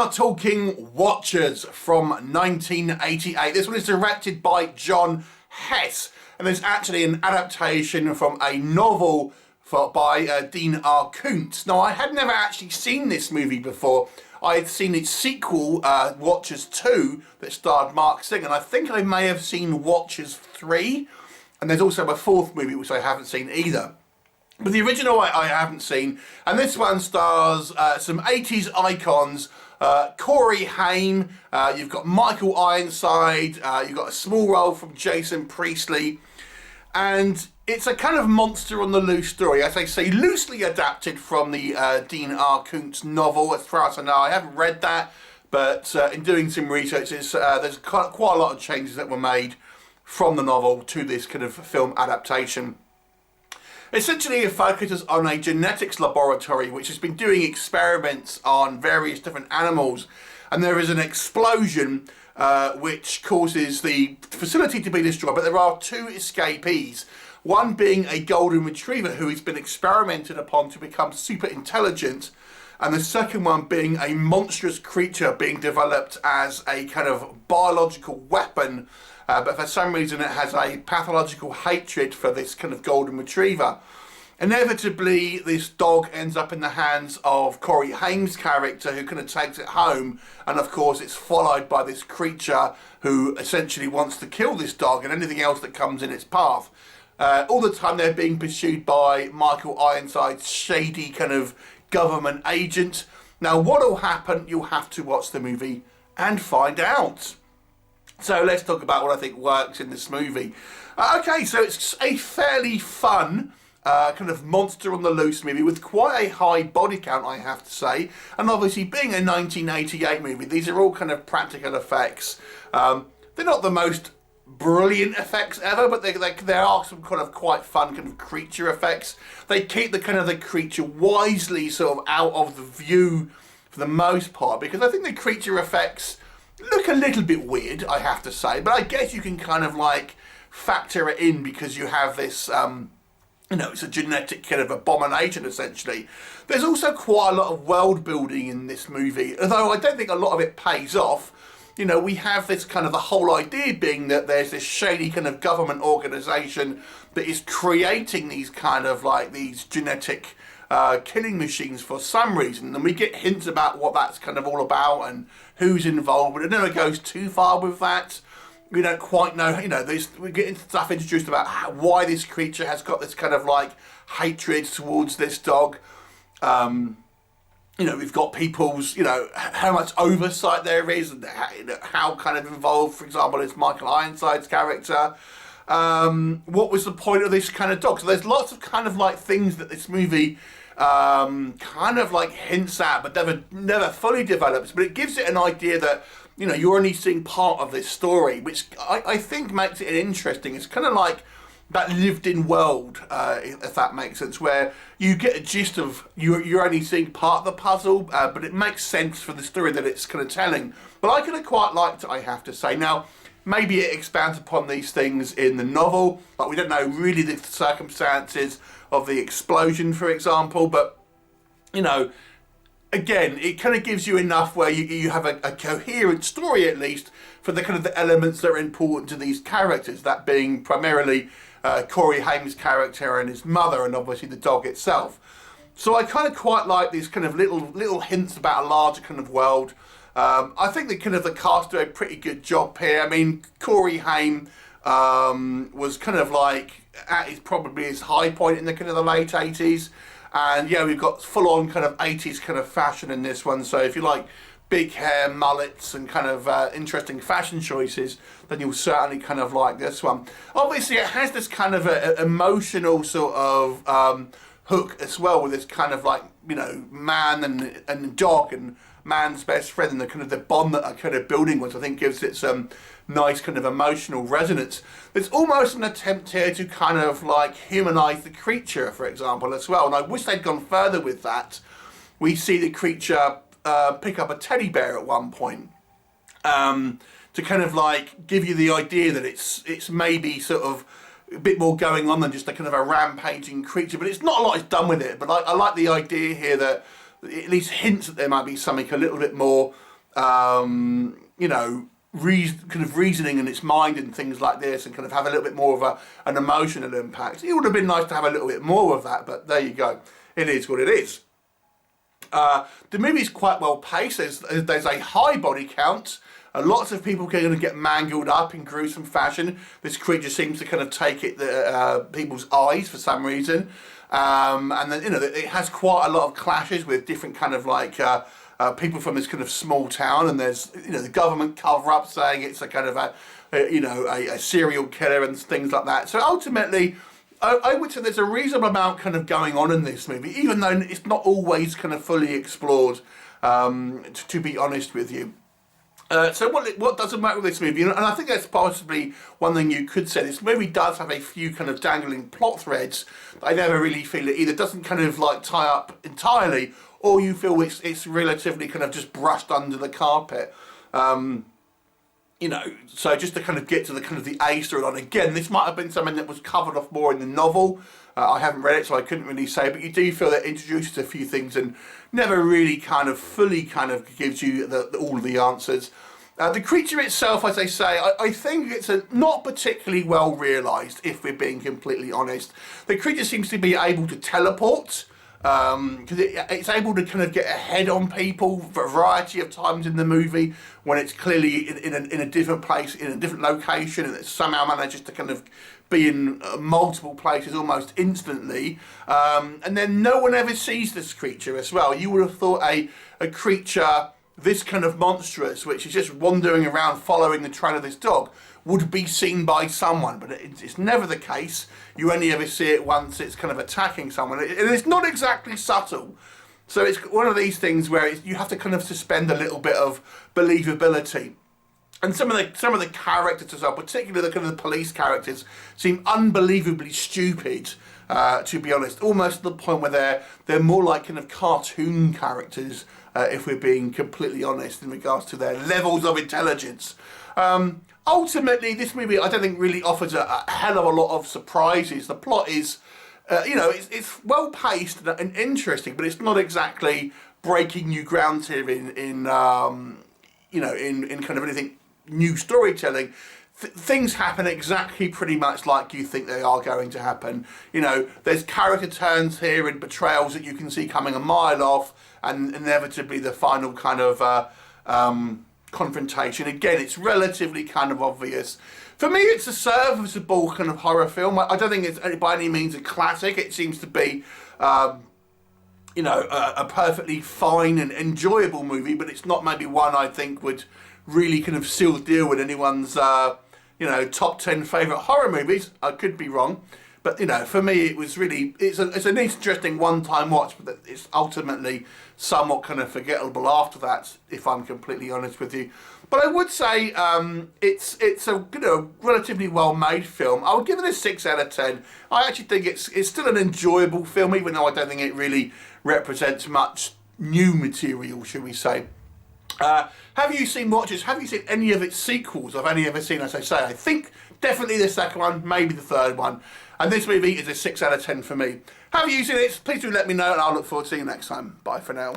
are talking Watchers from 1988. This one is directed by John Hess, and there's actually an adaptation from a novel by Dean R. Koontz. Now, I had never actually seen this movie before. I had seen its sequel, Watchers 2, that starred Mark Singh, and I think I may have seen Watchers 3, and there's also a fourth movie which I haven't seen either. But the original I haven't seen, and this one stars some 80s icons, Corey Haim, you've got Michael Ironside, you've got a small role from Jason Priestley, and it's a kind of monster on the loose story, as I say, loosely adapted from the Dean R. Koontz novel, as far as I know. I haven't read that, but in doing some research, there's quite a lot of changes that were made from the novel to this kind of film adaptation. Essentially, it focuses on a genetics laboratory which has been doing experiments on various different animals, and there is an explosion which causes the facility to be destroyed, but there are two escapees, one being a golden retriever who has been experimented upon to become super intelligent, and the second one being a monstrous creature being developed as a kind of biological weapon, but for some reason it has a pathological hatred for this kind of golden retriever. Inevitably, this dog ends up in the hands of Corey Haim's character, who kind of takes it home, and of course it's followed by this creature who essentially wants to kill this dog and anything else that comes in its path. All the time they're being pursued by Michael Ironside's shady kind of government agent. Now, what'll happen, you'll have to watch the movie and find out. So let's talk about what I think works in this movie. Okay, so it's a fairly fun kind of monster on the loose movie with quite a high body count, I have to say. And obviously, being a 1988 movie, these are all kind of practical effects. They're not the most brilliant effects ever, but there are some kind of quite fun kind of creature effects. They keep the kind of the creature wisely sort of out of the view for the most part, because I think the creature effects look a little bit weird, I have to say, but I guess you can kind of like factor it in because you have this, it's a genetic kind of abomination, essentially. There's also quite a lot of world building in this movie, although I don't think a lot of it pays off. You know, we have this kind of, the whole idea being that there's this shady kind of government organisation that is creating these kind of like these genetic killing machines for some reason, and we get hints about what that's kind of all about and who's involved, but it never goes too far with that. We don't quite know, we get stuff introduced about why this creature has got this kind of like hatred towards this dog. We've got people's, how much oversight there is and how kind of involved, for example, is Michael Ironside's character. What was the point of this kind of dog? So there's lots of kind of like things that this movie kind of like hints at, but never fully develops. But it gives it an idea that, you're only seeing part of this story, which I think makes it interesting. It's kind of like that lived-in world, if that makes sense, where you get a gist of, you're only seeing part of the puzzle, but it makes sense for the story that it's kind of telling. But I could have quite liked it, I have to say. Now, maybe it expands upon these things in the novel, but we don't know really the circumstances of the explosion, for example, but, again, it kind of gives you enough where you have a coherent story, at least, for the kind of the elements that are important to these characters, that being primarily Corey Haim's character and his mother, and obviously the dog itself. So I kind of quite like these kind of little hints about a larger kind of world. I think the cast do a pretty good job here. I mean, Corey Haim was kind of like at probably his high point in the kind of the late 80s. And yeah, we've got full-on kind of 80s kind of fashion in this one. So if you like big hair, mullets, and kind of interesting fashion choices, then you'll certainly kind of like this one. Obviously, it has this kind of emotional sort of hook as well, with this kind of like, man and dog and man's best friend, and the kind of the bond that are kind of building, which I think gives it some nice kind of emotional resonance. There's almost an attempt here to kind of like humanise the creature, for example, as well, and I wish they'd gone further with that. We see the creature pick up a teddy bear at one point, to kind of like give you the idea that it's maybe sort of a bit more going on than just a kind of a rampaging creature, but it's not a lot is done with it. But I like the idea here that it at least hints that there might be something a little bit more you know, kind of reasoning in its mind and things like this, and kind of have a little bit more of an emotional impact. It would have been nice to have a little bit more of that, but there you go. It is what it is. The movie is quite well paced. There's a high body count. Lots of people are going to get mangled up in gruesome fashion. This creature seems to kind of take people's eyes for some reason. And then, you know, it has quite a lot of clashes with different kind of like people from this kind of small town. And there's, you know, the government cover-up saying it's a kind of a serial killer and things like that. So ultimately, I would say there's a reasonable amount kind of going on in this movie, even though it's not always kind of fully explored, to be honest with you. So what doesn't matter with this movie, and I think that's possibly one thing you could say, this movie does have a few kind of dangling plot threads that I never really feel it either doesn't kind of like tie up entirely, or you feel it's relatively kind of just brushed under the carpet. You know, so just to kind of get to the kind of the A storyline, again, this might have been something that was covered off more in the novel. I haven't read it, so I couldn't really say, but you do feel that it introduces a few things and never really kind of fully kind of gives you all of the answers. The creature itself, as I say, I think it's not particularly well realised, if we're being completely honest. The creature seems to be able to teleport, because it's able to kind of get ahead on people for a variety of times in the movie when it's clearly in a different place, in a different location, and it somehow manages to kind of be in multiple places almost instantly. And then no one ever sees this creature as well. You would have thought a creature this kind of monstrous, which is just wandering around following the trail of this dog, would be seen by someone, but it's never the case. You only ever see it once it's kind of attacking someone, and it's not exactly subtle. So it's one of these things where you have to kind of suspend a little bit of believability. And some of the characters as well, particularly the kind of the police characters, seem unbelievably stupid, to be honest. Almost to the point where they're more like kind of cartoon characters, if we're being completely honest in regards to their levels of intelligence. Ultimately, this movie I don't think really offers a hell of a lot of surprises. The plot is, you know, it's well paced and interesting, but it's not exactly breaking new ground here in you know, in kind of anything new storytelling. Things happen exactly pretty much like you think they are going to happen. You know, there's character turns here and betrayals that you can see coming a mile off, and inevitably the final kind of confrontation. Again, it's relatively kind of obvious. For me, it's a serviceable kind of horror film. I don't think it's by any means a classic. It seems to be, you know, a perfectly fine and enjoyable movie, but it's not maybe one I think would really kind of seal the deal with anyone's, you know, top 10 favourite horror movies. I could be wrong. But, you know, for me, it was really, it's an interesting one-time watch, but it's ultimately somewhat kind of forgettable after that, if I'm completely honest with you. But I would say it's a, you know, relatively well-made film. I would give it a 6 out of 10. I actually think it's still an enjoyable film, even though I don't think it really represents much new material, shall we say. Have you seen Watchers? Have you seen any of its sequels? I've only ever seen, as I say, I think definitely the second one, maybe the third one. And this movie is a 6 out of 10 for me. Have you seen it? Please do let me know, and I'll look forward to seeing you next time. Bye for now.